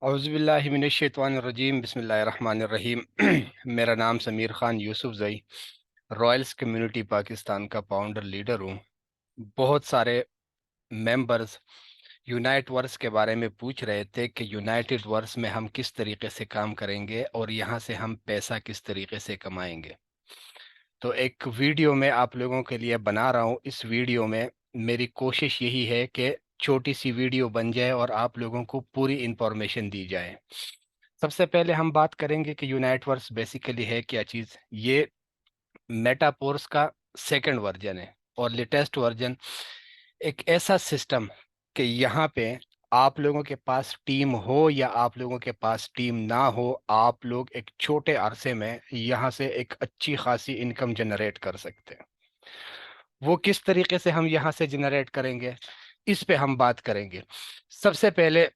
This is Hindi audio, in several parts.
औज़ुबिल्लाहिमिनश्शैतानिर्रजीम बिस्मिल्लाहिर्रहमानिर्रहीम। मेरा नाम समीर ख़ान यूसुफ ज़ई, रॉयल्स कम्युनिटी पाकिस्तान का फाउंडर लीडर हूँ। बहुत सारे मेंबर्स यूनाइट वर्स के बारे में पूछ रहे थे कि यूनाइटेड वर्स में हम किस तरीके से काम करेंगे और यहाँ से हम पैसा किस तरीके से कमाएंगे। तो एक वीडियो मैं आप लोगों के लिए बना रहा हूँ। इस वीडियो में मेरी कोशिश यही है कि छोटी सी वीडियो बन जाए और आप लोगों को पूरी इंफॉर्मेशन दी जाए। सबसे पहले हम बात करेंगे कि यूनाइटवर्स बेसिकली है क्या चीज़। ये मेटापोर्स का सेकंड वर्जन है और लेटेस्ट वर्जन एक ऐसा सिस्टम कि यहाँ पे आप लोगों के पास टीम हो या आप लोगों के पास टीम ना हो, आप लोग एक छोटे अरसे में यहाँ से एक अच्छी खासी इनकम जनरेट कर सकते हैं। वो किस तरीके से हम यहाँ से जनरेट करेंगे, इस पे हम बात करेंगे। सबसे पहले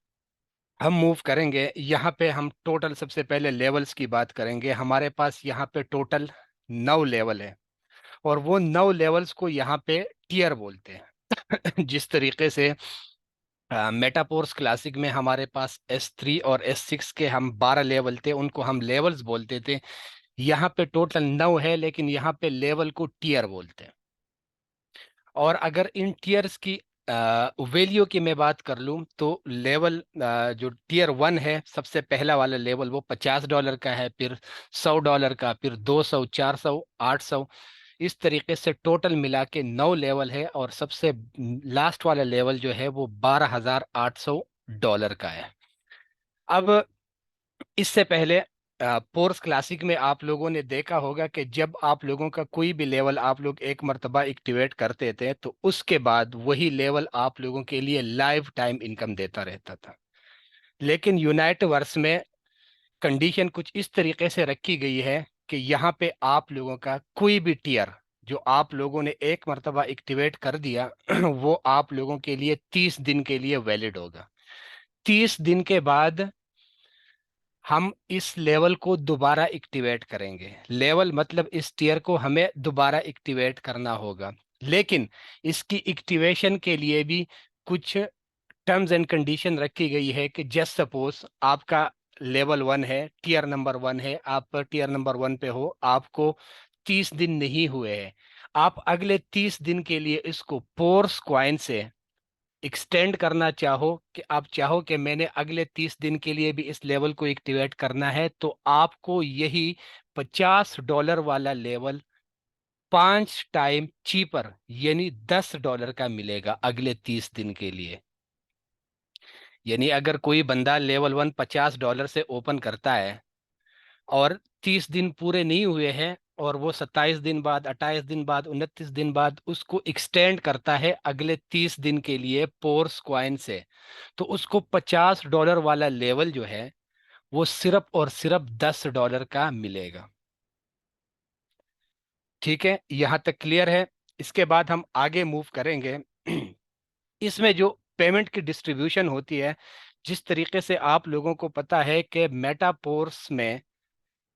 हम मूव करेंगे यहाँ पे, हम टोटल सबसे पहले लेवल्स की बात करेंगे। हमारे पास यहाँ पे टोटल 9 लेवल है और वो 9 लेवल्स को यहाँ पे टीयर बोलते हैं। जिस तरीके से मेटापोर्स क्लासिक में हमारे पास S3 और S6 के हम 12 लेवल थे, उनको हम लेवल्स बोलते थे। यहाँ पे टोटल 9 है लेकिन यहाँ पे लेवल को टीयर बोलते हैं। और अगर इन टीयर्स की वैल्यू की मैं बात कर लूँ तो लेवल जो टीयर 1 है, सबसे पहला वाला लेवल, वो $50 का है, फिर $100 का, फिर 200, 400, 800। इस तरीके से टोटल मिला के 9 लेवल है और सबसे लास्ट वाला लेवल जो है वो $12,800 का है। अब इससे पहले पोर्स क्लासिक में आप लोगों ने देखा होगा कि जब आप लोगों का कोई भी लेवल आप लोग एक मर्तबा एक्टिवेट करते थे तो उसके बाद वही लेवल आप लोगों के लिए लाइफ टाइम इनकम देता रहता था। लेकिन यूनाइट वर्स में कंडीशन कुछ इस तरीके से रखी गई है कि यहाँ पे आप लोगों का कोई भी टीयर जो आप लोगों ने एक मर्तबा एक्टिवेट कर दिया वो आप लोगों के लिए 30 दिन के लिए वैलिड होगा। 30 दिन के बाद हम इस लेवल को दोबारा एक्टिवेट करेंगे। लेवल मतलब इस टीयर को हमें दोबारा एक्टिवेट करना होगा, लेकिन इसकी एक्टिवेशन के लिए भी कुछ टर्म्स एंड कंडीशन रखी गई है कि जस्ट सपोज आपका लेवल 1 है, टीयर नंबर 1 है, आप टीयर नंबर 1 पे हो, आपको 30 दिन नहीं हुए हैं, आप अगले 30 दिन के लिए इसको पोर्स क्वाइन से एक्सटेंड करना चाहो, कि आप चाहो कि मैंने अगले 30 दिन के लिए भी इस लेवल को एक्टिवेट करना है, तो आपको यही $50 वाला लेवल 5 टाइम चीपर यानी $10 का मिलेगा अगले 30 दिन के लिए। यानी अगर कोई बंदा लेवल 1 $50 से ओपन करता है और 30 दिन पूरे नहीं हुए हैं और वो 27 दिन बाद, 28 दिन बाद, 29 दिन बाद उसको एक्सटेंड करता है अगले 30 दिन के लिए पोर्स क्वाइन से, तो उसको $50 वाला लेवल जो है वो सिर्फ और सिर्फ $10 का मिलेगा। ठीक है, यहां तक क्लियर है। इसके बाद हम आगे मूव करेंगे। इसमें जो पेमेंट की डिस्ट्रीब्यूशन होती है, जिस तरीके से आप लोगों को पता है कि मेटापोर्स में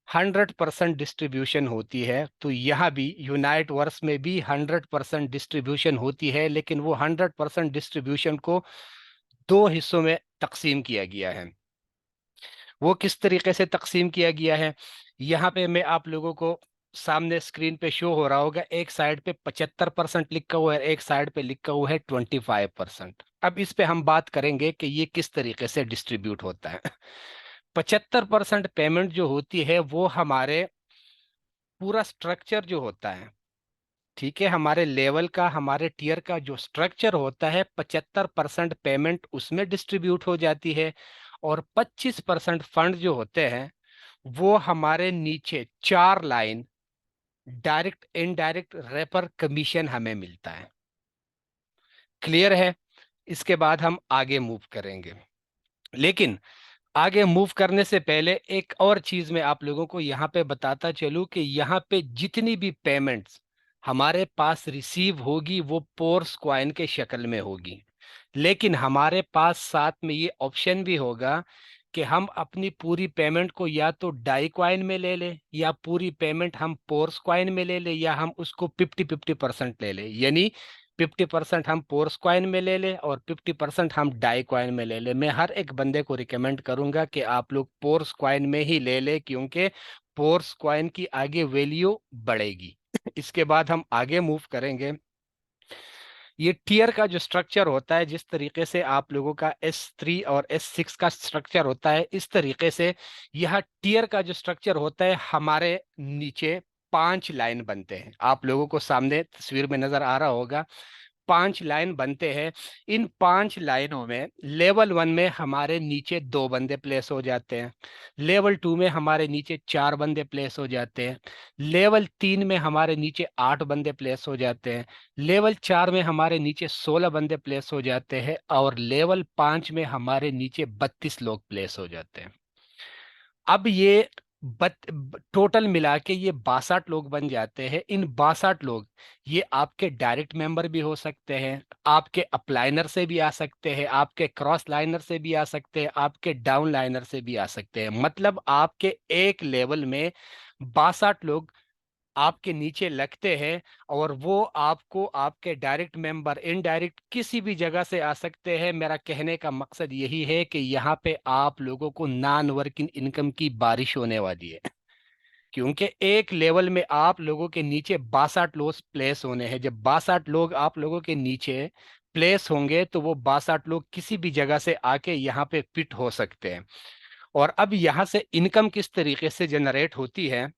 100% डिस्ट्रीब्यूशन होती है, तो यहाँ भी यूनाइट वर्स में भी 100% डिस्ट्रीब्यूशन होती है, लेकिन वो 100% डिस्ट्रीब्यूशन को दो हिस्सों में तकसीम किया गया है। वो किस तरीके से तकसीम किया गया है, यहाँ पे मैं आप लोगों को सामने स्क्रीन पे शो हो रहा होगा। एक साइड पे 75% लिखा हुआ है, एक साइड पे लिखा हुआ है 25%। अब इस पे हम बात करेंगे कि ये किस तरीके से डिस्ट्रीब्यूट होता है। 75% पेमेंट जो होती है वो हमारे पूरा स्ट्रक्चर जो होता है, ठीक है, हमारे लेवल का, हमारे टीयर का जो स्ट्रक्चर होता है, 75% पेमेंट उसमें डिस्ट्रीब्यूट हो जाती है और 25% फंड जो होते हैं वो हमारे नीचे 4 लाइन डायरेक्ट इनडायरेक्ट रेपर कमीशन हमें मिलता है। क्लियर है? इसके बाद हम आगे मूव करेंगे, लेकिन आगे मूव करने से पहले एक और चीज मैं आप लोगों को यहाँ पे बताता चलूं कि यहाँ पे जितनी भी पेमेंट्स हमारे पास रिसीव होगी वो पोर्स क्वाइन के शक्ल में होगी, लेकिन हमारे पास साथ में ये ऑप्शन भी होगा कि हम अपनी पूरी पेमेंट को या तो डाई क्वाइन में ले लें या पूरी पेमेंट हम पोर्स क्वाइन में ले लें या हम उसको 50-50% ले लें। यानी 50% हम पोर्स कॉइन में ले लें और 50% हम डाई कॉइन में ले लें। मैं हर एक बंदे को रिकमेंड करूंगा कि आप लोग पोर्स कॉइन में ही ले लें, क्योंकि पोर्स कॉइन की आगे वैल्यू बढ़ेगी। इसके बाद हम आगे मूव करेंगे। ये टीयर का जो स्ट्रक्चर होता है, जिस तरीके से आप लोगों का S3 और S6 का स्ट्रक्चर होता है, इस तरीके से यह टीयर का जो स्ट्रक्चर होता है, हमारे नीचे 5 लाइन बनते हैं। आप लोगों को सामने तस्वीर में नजर आ रहा होगा, 5 लाइन बनते हैं। इन 5 लाइनों में लेवल 1 में हमारे नीचे 2 बंदे प्लेस हो जाते हैं, लेवल 2 में हमारे नीचे 4 बंदे प्लेस हो जाते हैं, लेवल 3 में हमारे नीचे 8 बंदे प्लेस हो जाते हैं, लेवल 4 में हमारे नीचे 16 बंदे प्लेस हो जाते हैं, और लेवल 5 में हमारे नीचे 32 लोग प्लेस हो जाते हैं। अब ये टोटल मिला के ये 62 लोग बन जाते हैं। इन 62 लोग, ये आपके डायरेक्ट मेंबर भी हो सकते हैं, आपके अपलाइनर से भी आ सकते हैं, आपके क्रॉस लाइनर से भी आ सकते हैं, आपके डाउन लाइनर से भी आ सकते हैं। मतलब आपके एक लेवल में 62 लोग आपके नीचे लगते हैं, और वो आपको आपके डायरेक्ट मेंबर, इनडायरेक्ट किसी भी जगह से आ सकते हैं। मेरा कहने का मकसद यही है कि यहाँ पे आप लोगों को नॉन वर्किंग इनकम की बारिश होने वाली है, क्योंकि एक लेवल में आप लोगों के नीचे 62 लोग प्लेस होने हैं। जब 62 लोग आप लोगों के नीचे प्लेस होंगे, तो वो 62 लोग किसी भी जगह से आके यहाँ पे फिट हो सकते हैं। और अब यहाँ से इनकम किस तरीके से जनरेट होती है।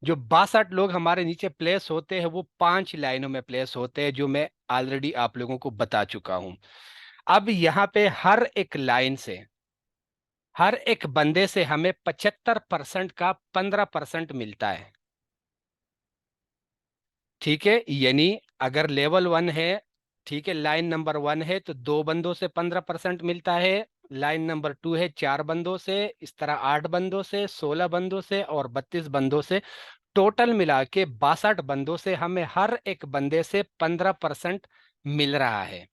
जो 62 लोग हमारे नीचे प्लेस होते हैं, वो 5 लाइनों में प्लेस होते हैं, जो मैं ऑलरेडी आप लोगों को बता चुका हूं। अब यहाँ पे हर एक लाइन से, हर एक बंदे से हमें 75% का 15% मिलता है। ठीक है, यानी अगर लेवल 1 है, ठीक है, लाइन नंबर 1 है, तो 2 बंदों से 15% मिलता है। लाइन नंबर 2 है, 4 बंदों से, इस तरह 8 बंदों से, 16 बंदों से और 32 बंदों से। टोटल मिला के 62 बंदों से हमें हर एक बंदे से 15% मिल रहा है।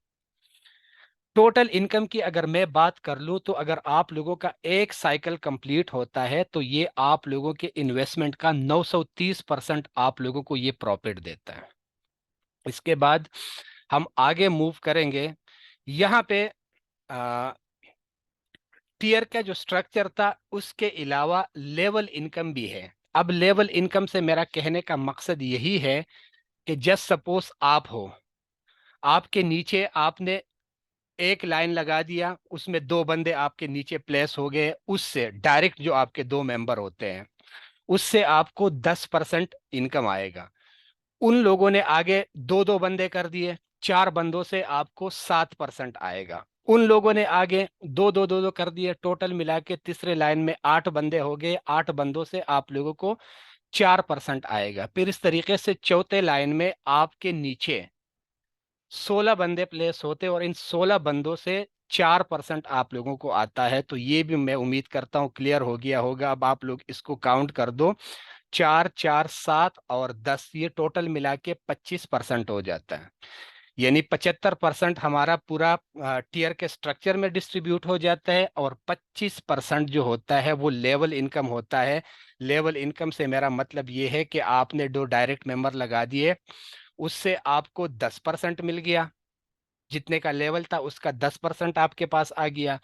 टोटल इनकम की अगर मैं बात कर लूं, तो अगर आप लोगों का एक साइकिल कंप्लीट होता है, तो ये आप लोगों के इन्वेस्टमेंट का 930% आप लोगों को ये प्रॉफिट देता है। इसके बाद हम आगे मूव करेंगे। यहाँ पे टीयर का जो स्ट्रक्चर था, उसके अलावा लेवल इनकम भी है। अब लेवल इनकम से मेरा कहने का मकसद यही है कि जस्ट सपोज आप हो, आपके नीचे आपने एक लाइन लगा दिया, उसमें 2 बंदे आपके नीचे प्लेस हो गए, उससे डायरेक्ट जो आपके 2 मेंबर होते हैं, उससे आपको 10% इनकम आएगा। उन लोगों ने आगे 2 2 बंदे कर दिए, 4 बंदों से आपको 7% आएगा। उन लोगों ने आगे 2 2 2 2 कर दिए, टोटल मिला के तीसरे लाइन में 8 बंदे हो गए, 8 बंदों से आप लोगों को 4% आएगा। फिर इस तरीके से चौथे लाइन में आपके नीचे 16 बंदे प्लेस होते, और इन 16 बंदों से 4% आप लोगों को आता है। तो ये भी मैं उम्मीद करता हूँ क्लियर हो गया होगा। अब आप लोग इसको काउंट कर दो, 4 4 7 और 10, ये टोटल मिला के 25% हो जाता है। यानी 75% हमारा पूरा टीयर के स्ट्रक्चर में डिस्ट्रीब्यूट हो जाता है, और 25% जो होता है वो लेवल इनकम होता है। लेवल इनकम से मेरा मतलब ये है कि आपने 2 डायरेक्ट मेंबर लगा दिए, उससे आपको 10% मिल गया, जितने का लेवल था उसका 10% आपके पास आ गया।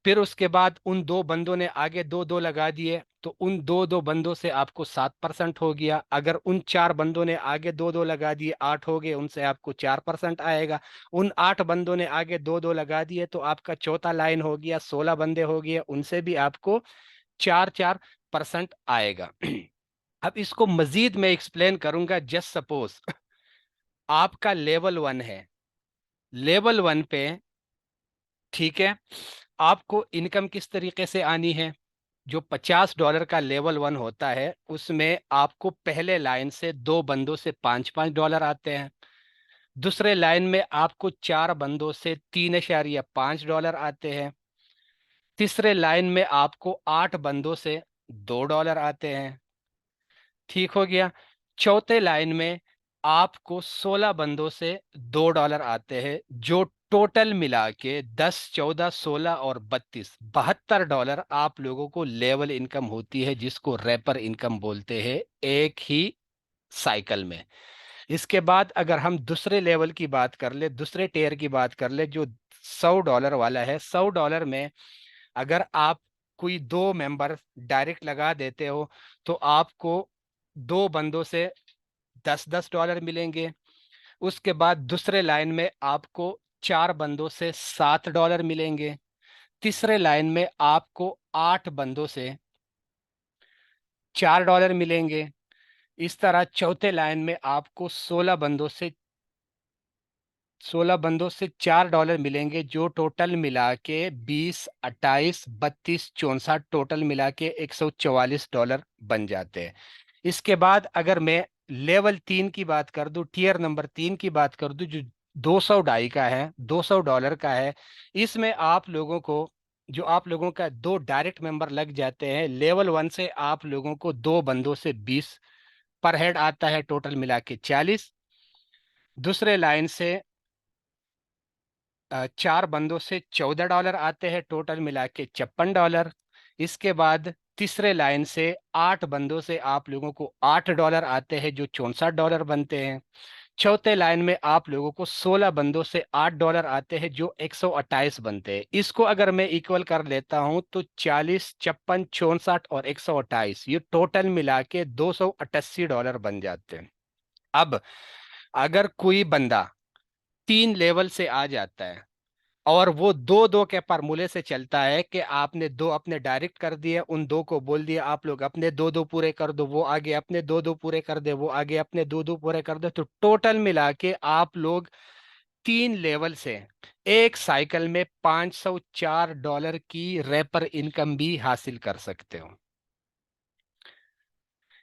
फिर उसके बाद उन 2 बंदों ने आगे 2 2 लगा दिए, तो उन 2 2 बंदों से आपको 7% हो गया। अगर उन 4 बंदों ने आगे 2 2 लगा दिए, 8 हो गए, उनसे आपको 4% आएगा। उन 8 बंदों ने आगे 2 2 लगा दिए, तो आपका चौथा लाइन हो गया, 16 बंदे हो गए, उनसे भी आपको 4 4% आएगा। अब इसको मजीद मैं एक्सप्लेन करूंगा। जस्ट सपोज आपका लेवल 1 है, लेवल 1 पे, ठीक है, आपको इनकम किस तरीके से आनी है। जो $50 का लेवल 1 होता है, उसमें आपको पहले लाइन से 2 बंदों से 5 5 डॉलर आते हैं, दूसरे लाइन में आपको 4 बंदों से 3.5 डॉलर आते हैं, तीसरे लाइन में आपको 8 बंदों से 2 डॉलर आते हैं। ठीक हो गया। चौथे लाइन में आपको 16 बंदों से 2 डॉलर आते हैं, जो टोटल मिला के 10 14 16 और 32 72 डॉलर आप लोगों को लेवल इनकम होती है, जिसको रैपर इनकम बोलते हैं, एक ही साइकिल में। इसके बाद अगर हम दूसरे लेवल की बात कर ले, दूसरे टेयर की बात कर ले, जो $100 वाला है, $100 में अगर आप कोई दो मेंबर डायरेक्ट लगा देते हो तो आपको दो बंदों से $10-10 मिलेंगे। उसके बाद दूसरे लाइन में आपको चार बंदों से $7 मिलेंगे। तीसरे लाइन में आपको आठ बंदों से $4 मिलेंगे। इस तरह चौथे लाइन में आपको 16 बंदों से $4 मिलेंगे, जो टोटल मिला के 20, 28, 32, 64 टोटल मिला के $144 बन जाते हैं। इसके बाद अगर मैं लेवल 3 की बात कर दूं, टीयर नंबर 3 की बात कर दूं, जो 200 डाई का है, $200 का है, इसमें आप लोगों का दो डायरेक्ट मेंबर लग जाते हैं। लेवल 1 से आप लोगों को दो बंदों से 20 पर हेड आता है, टोटल मिला के 40। दूसरे लाइन से चार बंदों से $14 आते हैं, टोटल मिला के $56। इसके बाद तीसरे लाइन से आठ बंदों से आप लोगों को $8 आते हैं, जो $64 बनते हैं। चौथे लाइन में आप लोगों को 16 बंदों से $8 आते हैं, जो 128 बनते हैं। इसको अगर मैं इक्वल कर लेता हूं तो 40, 56, 64 और 128 ये टोटल मिला के $288 बन जाते हैं। अब अगर कोई बंदा तीन लेवल से आ जाता है और वो दो दो के फार्मूले से चलता है कि आपने दो अपने डायरेक्ट कर दिए, उन दो को बोल दिया आप लोग अपने दो दो पूरे कर दो, वो आगे अपने दो दो पूरे कर दे, वो आगे अपने दो दो पूरे कर दो, तो टोटल मिला के आप लोग तीन लेवल से एक साइकिल में $504 की रैपर इनकम भी हासिल कर सकते हो।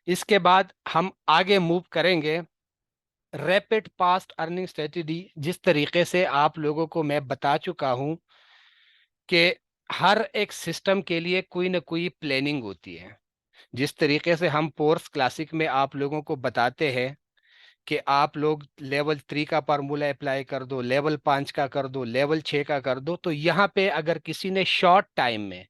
इसके बाद हम आगे मूव करेंगे। रैपिड फास्ट अर्निंग स्ट्रेटजी, जिस तरीके से आप लोगों को मैं बता चुका हूं कि हर एक सिस्टम के लिए कोई ना कोई प्लानिंग होती है। जिस तरीके से हम पोर्स क्लासिक में आप लोगों को बताते हैं कि आप लोग लेवल 3 का फार्मूला अप्लाई कर दो, लेवल 5 का कर दो, लेवल 6 का कर दो, तो यहाँ पे अगर किसी ने शॉर्ट टाइम में,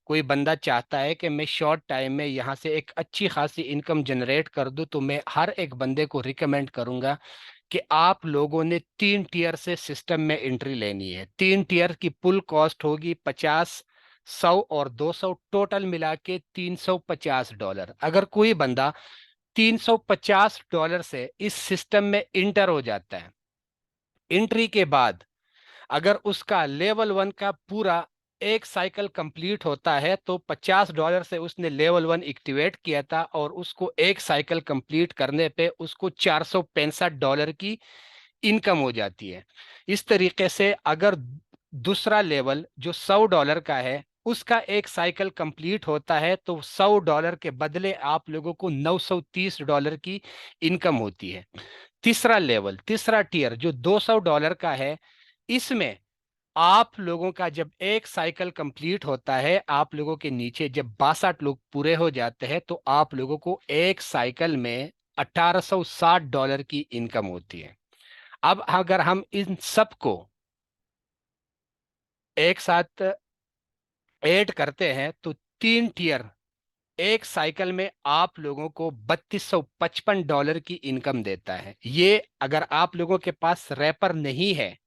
कोई बंदा चाहता है कि मैं शॉर्ट टाइम में यहाँ से एक अच्छी खासी इनकम जनरेट कर दूं, तो मैं हर एक बंदे को रिकमेंड करूंगा कि आप लोगों ने 3 टीयर से सिस्टम में एंट्री लेनी है। 3 टीयर की पुल कॉस्ट होगी 50, 100 और 200, टोटल मिला के $350। अगर कोई बंदा $350 से इस सिस्टम में इंटर हो जाता है, एंट्री के बाद अगर उसका लेवल 1 का पूरा एक साइकिल कंप्लीट होता है, तो $50 से उसने लेवल 1 एक्टिवेट किया था और उसको एक साइकिल कंप्लीट करने पे उसको $465 की इनकम हो जाती है। इस तरीके से अगर दूसरा लेवल जो $100 का है, उसका एक साइकिल कंप्लीट होता है, तो $100 के बदले आप लोगों को $930 की इनकम होती है। तीसरा लेवल, तीसरा टीयर जो $200 का है, इसमें आप लोगों का जब एक साइकिल कंप्लीट होता है, आप लोगों के नीचे जब 62 लोग पूरे हो जाते हैं, तो आप लोगों को एक साइकिल में $1860 की इनकम होती है। अब अगर हम इन सबको एक साथ ऐड करते हैं तो 3 टीयर एक साइकिल में आप लोगों को $3255 की इनकम देता है। ये अगर आप लोगों के पास रैपर नहीं है,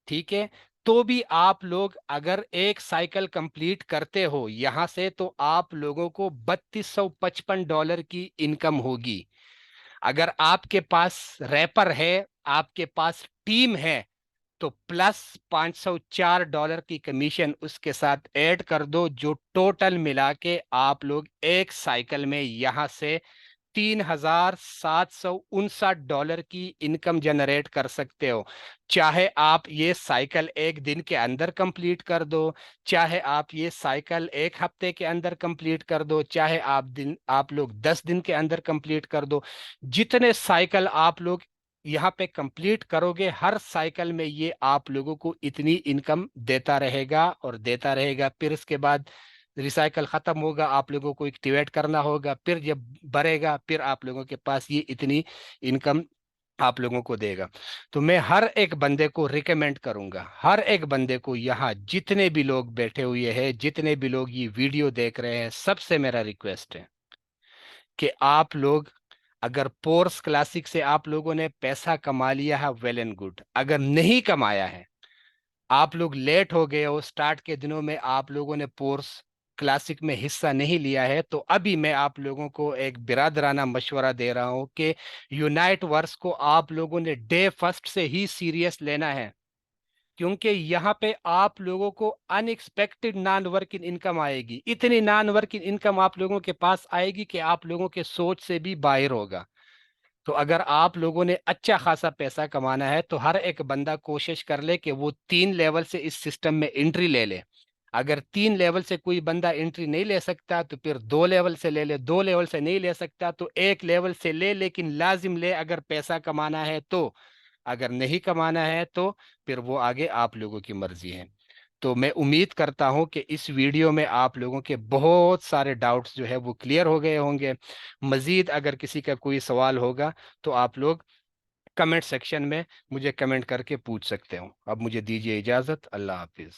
ठीक है, तो भी आप लोग अगर एक साइकिल कंप्लीट करते हो यहां से, तो आप लोगों को $3255 की इनकम होगी। अगर आपके पास रैपर है, आपके पास टीम है, तो प्लस $504 की कमीशन उसके साथ ऐड कर दो, जो टोटल मिला के आप लोग एक साइकिल में यहां से $3759 की इनकम जनरेट कर सकते हो। चाहे आप ये साइकिल एक दिन के अंदर कंप्लीट कर दो, चाहे आप ये साइकिल एक हफ्ते के अंदर कंप्लीट कर दो, चाहे आप लोग 10 दिन के अंदर कंप्लीट कर दो। जितने साइकिल आप लोग यहाँ पे कंप्लीट करोगे, हर साइकिल में ये आप लोगों को इतनी इनकम देता रहेगा और देता रहेगा। फिर इसके बाद रिसाइकल खत्म होगा, आप लोगों को एक्टिवेट करना होगा, फिर जब बढ़ेगा फिर आप लोगों के पास ये इतनी इनकम आप लोगों को देगा। तो मैं हर एक बंदे को रिकमेंड करूंगा, हर एक बंदे को, यहाँ जितने भी लोग बैठे हुए हैं, जितने भी लोग ये वीडियो देख रहे हैं, सबसे मेरा रिक्वेस्ट है कि आप लोग अगर पोर्स क्लासिक से आप लोगों ने पैसा कमा लिया है, वेल एंड गुड। अगर नहीं कमाया है, आप लोग लेट हो गए हो, स्टार्ट के दिनों में आप लोगों ने पोर्स क्लासिक में हिस्सा नहीं लिया है, तो अभी मैं आप लोगों को एक बिरादराना मशवरा दे रहा हूं कि यूनाइट वर्स को आप लोगों ने डे फर्स्ट से ही सीरियस लेना है, क्योंकि यहाँ पे आप लोगों को अनएक्सपेक्टेड नॉन वर्किंग इनकम आएगी। इतनी नॉन वर्किंग इनकम आप लोगों के पास आएगी कि आप लोगों के सोच से भी बाहर होगा। तो अगर आप लोगों ने अच्छा खासा पैसा कमाना है, तो हर एक बंदा कोशिश कर ले कि वो 3 लेवल से इस सिस्टम में एंट्री ले ले। अगर 3 लेवल से कोई बंदा एंट्री नहीं ले सकता, तो फिर 2 लेवल से ले ले। 2 लेवल से नहीं ले सकता तो 1 लेवल से ले, लेकिन लाजिम ले अगर पैसा कमाना है तो। अगर नहीं कमाना है तो फिर वो आगे आप लोगों की मर्जी है। तो मैं उम्मीद करता हूं कि इस वीडियो में आप लोगों के बहुत सारे डाउट्स जो है वो क्लियर हो गए होंगे। मजीद अगर किसी का कोई सवाल होगा तो आप लोग कमेंट सेक्शन में मुझे कमेंट करके पूछ सकते हो। अब मुझे दीजिए इजाज़त। अल्लाह हाफिज़।